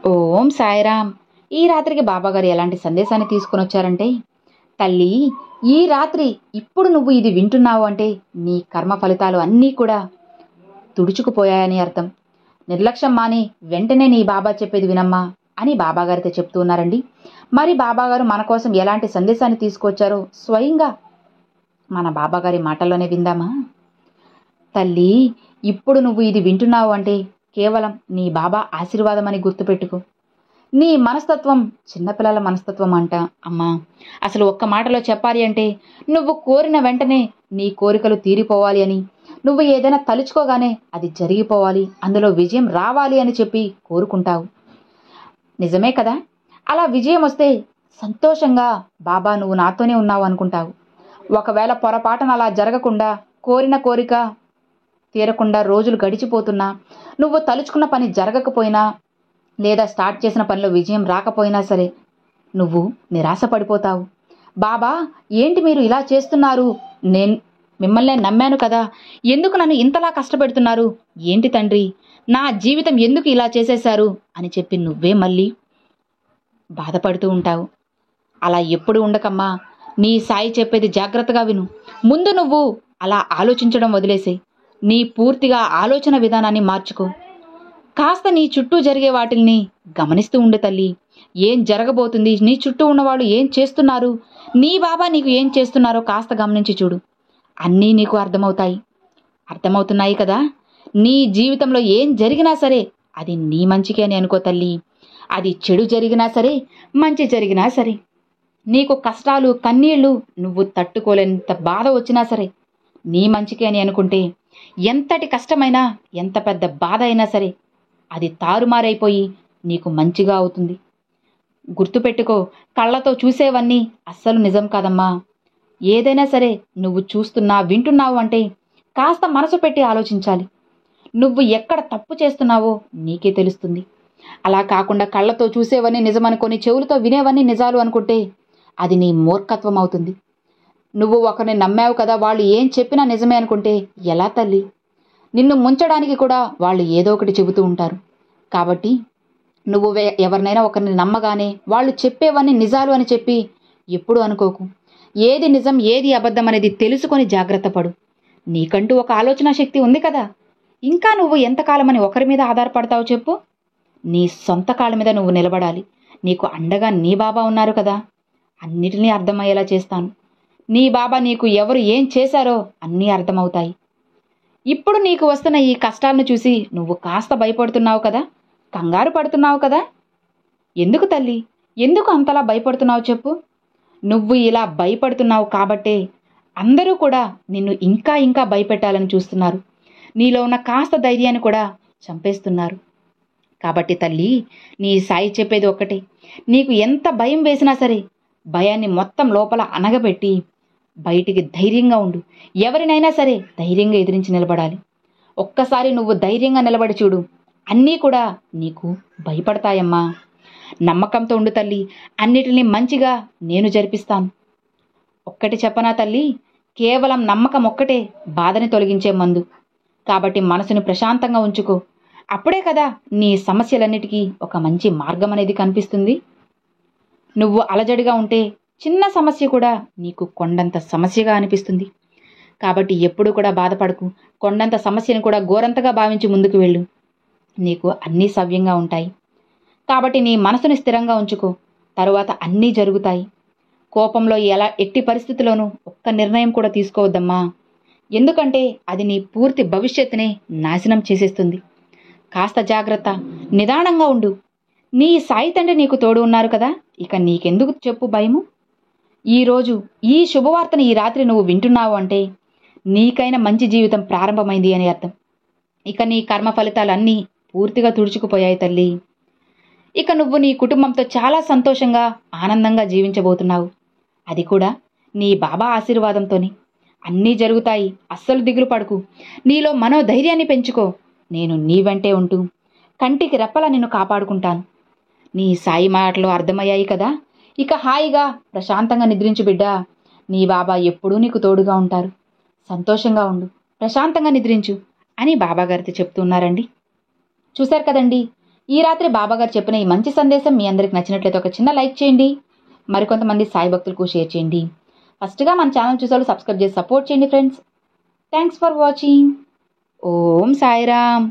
ఓం సాయిరామ్. ఈ రాత్రికి బాబాగారు ఎలాంటి సందేశాన్ని తీసుకుని వచ్చారంటే, తల్లి, ఈ రాత్రి ఇప్పుడు నువ్వు ఇది వింటున్నావు అంటే నీ కర్మ ఫలితాలు అన్నీ కూడా తుడుచుకుపోయాయని అర్థం. నిర్లక్ష్యం మాని వెంటనే నీ బాబా చెప్పేది వినమ్మా అని బాబాగారితో చెప్తూ ఉన్నారండి. మరి బాబాగారు మన కోసం ఎలాంటి సందేశాన్ని తీసుకొచ్చారో స్వయంగా మన బాబాగారి మాటల్లోనే విందామా. తల్లి, ఇప్పుడు నువ్వు ఇది వింటున్నావు అంటే కేవలం నీ బాబా ఆశీర్వాదం అని గుర్తుపెట్టుకో. నీ మనస్తత్వం చిన్నపిల్లల మనస్తత్వం అంట అమ్మా. అసలు ఒక్క మాటలో చెప్పాలి అంటే, నువ్వు కోరిన వెంటనే నీ కోరికలు తీరిపోవాలి అని, నువ్వు ఏదైనా తలుచుకోగానే అది జరిగిపోవాలి, అందులో విజయం రావాలి అని చెప్పి కోరుకుంటావు. నిజమే కదా. అలా విజయం వస్తే సంతోషంగా బాబా నువ్వు నాతోనే ఉన్నావు అనుకుంటావు. ఒకవేళ పొరపాటున అలా జరగకుండా, కోరిన కోరిక తీరకుండా రోజులు గడిచిపోతున్నా, నువ్వు తలుచుకున్న పని జరగకపోయినా, లేదా స్టార్ట్ చేసిన పనిలో విజయం రాకపోయినా సరే నువ్వు నిరాశపడిపోతావు. బాబా, ఏంటి మీరు ఇలా చేస్తున్నారు? నేను మిమ్మల్నే నమ్మాను కదా, ఎందుకు నన్ను ఇంతలా కష్టపెడుతున్నారు? ఏంటి తండ్రి, నా జీవితం ఎందుకు ఇలా చేసేశారు అని చెప్పి నువ్వే మళ్ళీ బాధపడుతూ ఉంటావు. అలా ఎప్పుడు ఉండకమ్మా. నీ సాయి చెప్పేది జాగ్రత్తగా విను. ముందు నువ్వు అలా ఆలోచించడం వదిలేసే, నీ పూర్తిగా ఆలోచన విధానాన్ని మార్చుకో. కాస్త నీ చుట్టూ జరిగే వాటిల్ని గమనిస్తూ ఉండు తల్లి. ఏం జరగబోతుంది, నీ చుట్టూ ఉన్నవాళ్ళు ఏం చేస్తున్నారు, నీ బాబా నీకు ఏం చేస్తున్నారో కాస్త గమనించి చూడు. అన్నీ నీకు అర్థమవుతున్నాయి కదా. నీ జీవితంలో ఏం జరిగినా సరే అది నీ మంచికే అని అనుకో తల్లి. అది చెడు జరిగినా సరే, మంచి జరిగినా సరే, నీకు కష్టాలు కన్నీళ్లు నువ్వు తట్టుకోలేనంత బాధ వచ్చినా సరే నీ మంచికే అని అనుకుంటే, ఎంతటి కష్టమైనా ఎంత పెద్ద బాధ అయినా సరే అది తారుమారైపోయి నీకు మంచిగా అవుతుంది. గుర్తుపెట్టుకో, కళ్ళతో చూసేవన్నీ అస్సలు నిజం కాదమ్మా. ఏదైనా సరే నువ్వు చూస్తున్నా వింటున్నావు అంటే కాస్త మనసు పెట్టి ఆలోచించాలి. నువ్వు ఎక్కడ తప్పు చేస్తున్నావో నీకే తెలుస్తుంది. అలా కాకుండా కళ్ళతో చూసేవన్నీ నిజమనుకొని చెవులతో వినేవన్నీ నిజాలు అనుకుంటే అది నీ మూర్ఖత్వం అవుతుంది. నువ్వు ఒకరిని నమ్మావు కదా, వాళ్ళు ఏం చెప్పినా నిజమే అనుకుంటే ఎలా తల్లి? నిన్ను ముంచడానికి కూడా వాళ్ళు ఏదో ఒకటి చెబుతూ ఉంటారు. కాబట్టి నువ్వు ఎవరినైనా ఒకరిని నమ్మగానే వాళ్ళు చెప్పేవన్నీ నిజాలు అని చెప్పి ఎప్పుడు అనుకోకు. ఏది నిజం ఏది అబద్ధం అనేది తెలుసుకొని జాగ్రత్త పడు. నీకంటూ ఒక ఆలోచన శక్తి ఉంది కదా. ఇంకా నువ్వు ఎంతకాలమని ఒకరి మీద ఆధారపడతావు చెప్పు. నీ సొంత కాళ్ళ మీద నువ్వు నిలబడాలి. నీకు అండగా నీ బాబా ఉన్నారు కదా. అన్నిటినీ అర్థమయ్యేలా చేస్తాను. నీ బాబా నీకు ఎవరు ఏం చేశారో అన్నీ అర్థమవుతాయి. ఇప్పుడు నీకు వస్తున్న ఈ కష్టాలను చూసి నువ్వు కాస్త భయపడుతున్నావు కదా, కంగారు పడుతున్నావు కదా. ఎందుకు తల్లి, ఎందుకు అంతలా భయపడుతున్నావు చెప్పు. నువ్వు ఇలా భయపడుతున్నావు కాబట్టే అందరూ కూడా నిన్ను ఇంకా ఇంకా భయపెట్టాలని చూస్తున్నారు. నీలో ఉన్న కాస్త ధైర్యాన్ని కూడా చంపేస్తున్నారు. కాబట్టి తల్లి, నీ సాయి చెప్పేది ఒక్కటే, నీకు ఎంత భయం వేసినా సరే భయాన్ని మొత్తం లోపల అనగబెట్టి బయటికి ధైర్యంగా ఉండు. ఎవరినైనా సరే ధైర్యంగా ఎదిరించి నిలబడాలి. ఒక్కసారి నువ్వు ధైర్యంగా నిలబడి చూడు, అన్నీ కూడా నీకు భయపడతాయమ్మా. నమ్మకంతో ఉండు తల్లి. అన్నిటినీ మంచిగా నేను జరిపిస్తాను. ఒక్కటి చెప్పనా తల్లి, కేవలం నమ్మకం ఒక్కటే బాధని తొలగించే మందు. కాబట్టి మనసుని ప్రశాంతంగా ఉంచుకో. అప్పుడే కదా నీ సమస్యలన్నిటికీ ఒక మంచి మార్గం అనేది కనిపిస్తుంది. నువ్వు అలజడిగా ఉంటే చిన్న సమస్య కూడా నీకు కొండంత సమస్యగా అనిపిస్తుంది. కాబట్టి ఎప్పుడు కూడా బాధపడకు. కొండంత సమస్యను కూడా ఘోరంతగా భావించి ముందుకు వెళ్ళు. నీకు అన్నీ సవ్యంగా ఉంటాయి. కాబట్టి నీ మనసుని స్థిరంగా ఉంచుకో. తరువాత అన్నీ జరుగుతాయి. కోపంలో ఎట్టి పరిస్థితిలోనూ ఒక్క నిర్ణయం కూడా తీసుకోవద్దమ్మా. ఎందుకంటే అది నీ పూర్తి భవిష్యత్తునే నాశనం చేసేస్తుంది. కాస్త జాగ్రత్త, నిదానంగా ఉండు. నీ సాయి తండ్రి నీకు తోడు ఉన్నారు కదా. ఇక నీకెందుకు చెప్పు భయము. ఈరోజు ఈ శుభవార్తను ఈ రాత్రి నువ్వు వింటున్నావు అంటే నీకైనా మంచి జీవితం ప్రారంభమైంది అని అర్థం. ఇక నీ కర్మ ఫలితాలన్నీ పూర్తిగా తుడుచుకుపోయాయి తల్లి. ఇక నువ్వు నీ కుటుంబంతో చాలా సంతోషంగా ఆనందంగా జీవించబోతున్నావు. అది కూడా నీ బాబా ఆశీర్వాదంతోనే. అన్నీ జరుగుతాయి. అస్సలు దిగులు పడకు. నీలో మనోధైర్యాన్ని పెంచుకో. నేను నీ వెంటే ఉంటూ కంటికి రెప్పలా నిన్ను కాపాడుకుంటాను. నీ సాయి మాటలు అర్థమయ్యాయి కదా. ఇక హాయిగా ప్రశాంతంగా నిద్రించు బిడ్డా. నీ బాబా ఎప్పుడూ నీకు తోడుగా ఉంటారు. సంతోషంగా ఉండు, ప్రశాంతంగా నిద్రించు అని బాబాగారితో చెప్తున్నారండి. చూశారు కదండి, ఈ రాత్రి బాబాగారు చెప్పిన ఈ మంచి సందేశం మీ అందరికి నచ్చినట్లయితే ఒక చిన్న లైక్ చేయండి, మరికొంతమంది సాయి భక్తులకు షేర్ చేయండి. ఫస్ట్గా మన ఛానల్ చూసేవాళ్ళు సబ్స్క్రైబ్ చేసి సపోర్ట్ చేయండి friends. Thanks for watching. Om Sairam.